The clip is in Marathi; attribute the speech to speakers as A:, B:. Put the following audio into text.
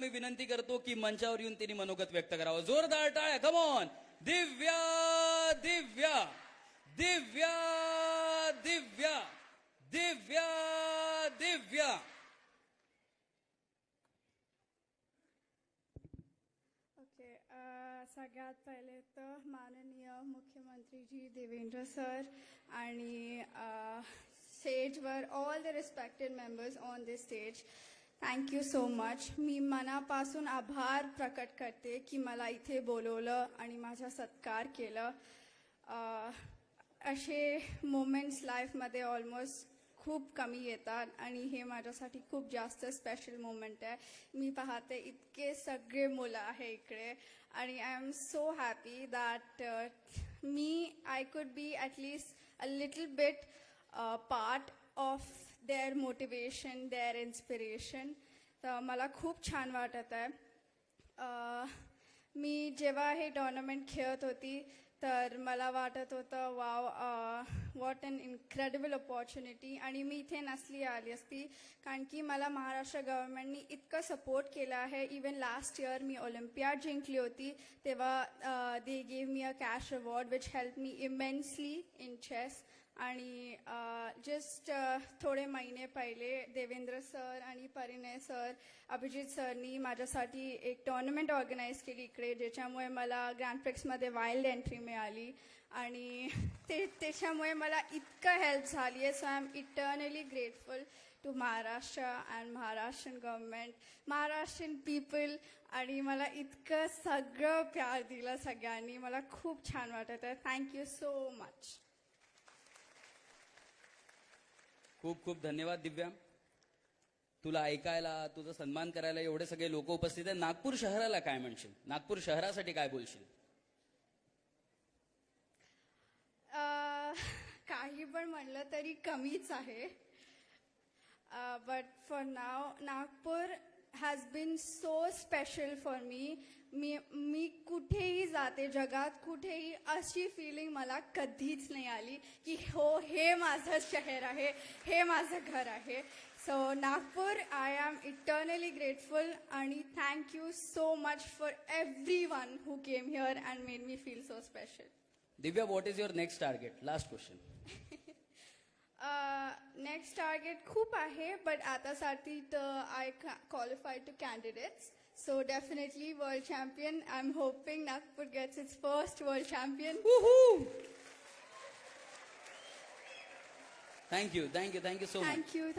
A: मी विनंती करतो की मंचावर येऊन तिने मनोगत व्यक्त करावं. जोरदार टाळ्या. Come on. Divya Divya Divya Divya Divya Divya.
B: Okay, सगळ्यात पहिले तर माननीय मुख्यमंत्रीजी देवेंद्र सर आणि स्टेजवर all the respected members on this stage, thank you so much. मी मनापासून आभार प्रकट करते की मला इथे बोलवलं आणि माझा सत्कार केलं. असे मोमेंट्स लाईफमध्ये ऑलमोस्ट खूप कमी येतात आणि हे माझ्यासाठी खूप जास्त स्पेशल मोमेंट आहे. मी पाहते इतके सगळे मुलं आहे इकडे आणि I am so happy that I could be at least a little bit part of their motivation, their inspiration. तर मला खूप छान वाटत आहे. मी जेव्हा हे टुर्नामेंट खेळत होती तर मला वाटत होतं wow, what an incredible opportunity. आणि मी इथे नसली आली असती कारण की मला महाराष्ट्र गव्हर्नमेंटनी इतकं सपोर्ट केलं आहे. इवन लास्ट इयर मी ऑलिम्पियाड जिंकली होती तेव्हा they gave me a cash award which help me immensely in chess. आणि जस्ट थोडे महिने पहिले देवेंद्र सर आणि परिणय सर, अभिजित सरनी माझ्यासाठी एक टुर्नामेंट ऑर्गनाईज केली इकडे, ज्याच्यामुळे मला ग्रँड प्रिक्समध्ये वाईल्ड एंट्री मिळाली आणि त्याच्यामुळे मला इतकं हेल्प झाली आहे. So I am eternally grateful to Maharashtra and Maharashtrian government, Maharashtrian people. आणि मला इतकं सगळं प्यार दिलं सगळ्यांनी. मला खूप छान वाटत आहे. Thank you so much.
A: खूप खूप धन्यवाद दिव्या. तुला ऐकायला, तुझा सन्मान करायला एवढे सगळे लोक उपस्थित आहेत. नागपूर शहराला काय म्हणशील? नागपूर शहरासाठी काय बोलशील?
B: काही पण म्हणलं तरी कमीच आहे. But for now Nagpur has been so special for me. मी कुठेही जाते जगात, कुठेही अशी फिलिंग मला कधीच नाही आली की हो हे माझं शहर आहे, हे माझं घर आहे. So Nagpur, I am eternally grateful आणि thank you so much for everyone who came here and made me feel so special.
A: Divya, what is your next target? Last question.
B: Next target खूप आहे बट आतासाठी तर I qualified to candidates. So definitely world champion. I'm hoping Nagpur gets its first world champion.
A: Woohoo! Thank you so much.
B: Thank you.